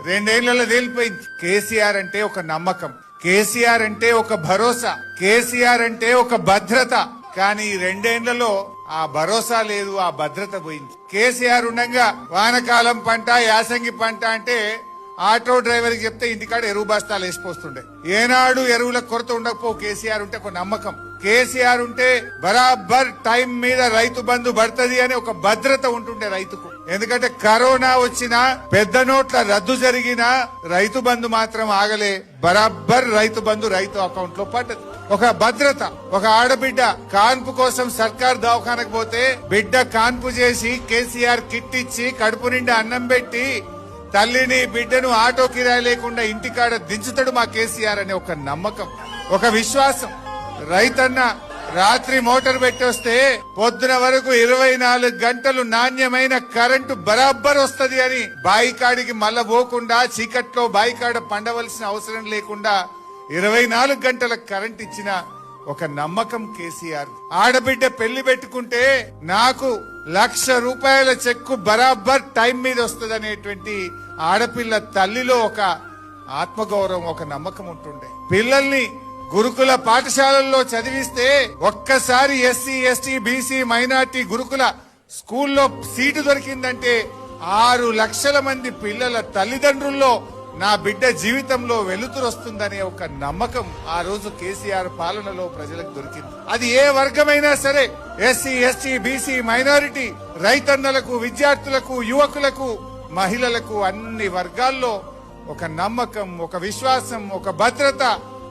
రెండేళ్లలో తేలిపోయింది. కేసీఆర్ అంటే ఒక నమ్మకం, కేసీఆర్ అంటే ఒక భరోసా, కేసీఆర్ అంటే ఒక భద్రత. కానీ ఈ రెండేళ్లలో ఆ భరోసా లేదు, ఆ భద్రత పోయింది. కేసీఆర్ ఉండగా వానకాలం పంట, యాసంగి పంట అంటే ఆటో డ్రైవర్ కి చెప్తే ఇంటికాడ ఎరువు బస్తాలు వేసిపోతుండే. ఏనాడు ఎరువుల కొరత ఉండకపో. కేసీఆర్ ఉంటే ఒక నమ్మకం, కేసీఆర్ ఉంటే బరాబర్ టైం మీద రైతు బంధు పడుతుంది అని ఒక భద్రత ఉంటుండే రైతుకు. ఎందుకంటే కరోనా వచ్చినా, పెద్ద నోట్ల రద్దు జరిగినా రైతు బంధు మాత్రం ఆగలే. బరాబర్ రైతు బంధు రైతు అకౌంట్ లో పడ్డది. ఒక భద్రత. ఒక ఆడబిడ్డ కాన్పు కోసం సర్కార్ దవాఖానకు పోతే బిడ్డ కాన్పు చేసి కేసీఆర్ కిట్ ఇచ్చి కడుపు నిండా అన్నం పెట్టి తల్లిని బిడ్డను ఆటో కిరాయి లేకుండా ఇంటికాడ దించుతాడు మా కేసీఆర్ అనే ఒక నమ్మకం, ఒక విశ్వాసం. రైతన్న రాత్రి మోటార్ పెట్టి వస్తే పొద్దున వరకు 24 గంటలు నాణ్యమైన కరెంటు బరాబర్ వస్తది అని బాయికాడికి మళ్ళా పోకుండా, చీకట్లో బాయికాడ పండవలసిన అవసరం లేకుండా 24 గంటల కరెంట్ ఇచ్చిన ఒక నమ్మకం కేసీఆర్. ఆడబిడ్డ పెళ్లి పెట్టుకుంటే నాకు 1,00,000 రూపాయల చెక్కు బరాబర్ టైం మీద వస్తుంది అనేటువంటి ఆడపిల్ల తల్లిలో ఒక ఆత్మగౌరవం, ఒక నమ్మకం ఉంటుండే. పిల్లల్ని గురుకుల పాఠశాలల్లో చదివిస్తే ఒక్కసారి ఎస్సీ, ఎస్టీ, బీసీ, మైనార్టీ గురుకుల స్కూల్లో సీటు దొరికిందంటే 6 లక్షల మంది పిల్లల తల్లిదండ్రుల్లో నా బిడ్డ జీవితంలో వెలుతురు వస్తుందనే ఒక నమ్మకం ఆ రోజు కేసీఆర్ పాలనలో ప్రజలకు దొరికింది. అది ఏ వర్గమైనా సరే, ఎస్సీ, ఎస్టీ, బీసీ, మైనారిటీ, రైతన్నలకు, విద్యార్థులకు, యువకులకు, మహిళలకు, అన్ని వర్గాల్లో ఒక నమ్మకం, ఒక విశ్వాసం, ఒక భద్రత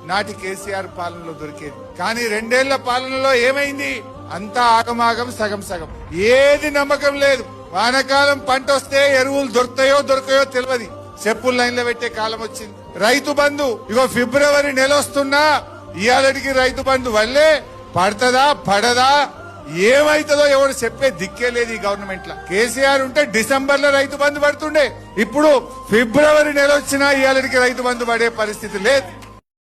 నాటి కేసీఆర్ పాలనలో దొరికేది. కానీ 2 ఏళ్ల పాలనలో ఏమైంది? అంతా ఆగమాగం, సగం సగం. ఏది నమ్మకం లేదు. వానకాలం పంట వస్తే ఎరువులు దొరుకుతాయో దొరకయో తెలియదు. చెప్పులు లైన్లో పెట్టే కాలం వచ్చింది. రైతు బంధు ఇగో ఫిబ్రవరి నెల వస్తున్నా ఇయాలటికి రైతు బంధు వల్లే పడతదా పడదా ఏమైతుందో ఎవరు చెప్పే దిక్కే లేదు ఈ గవర్నమెంట్ లా. కేసీఆర్ ఉంటే డిసెంబర్ లో రైతు బంధు పడుతుండే. ఇప్పుడు ఫిబ్రవరి నెల వచ్చినా ఇయాలటికి రైతు బంధు పడే పరిస్థితి లేదు.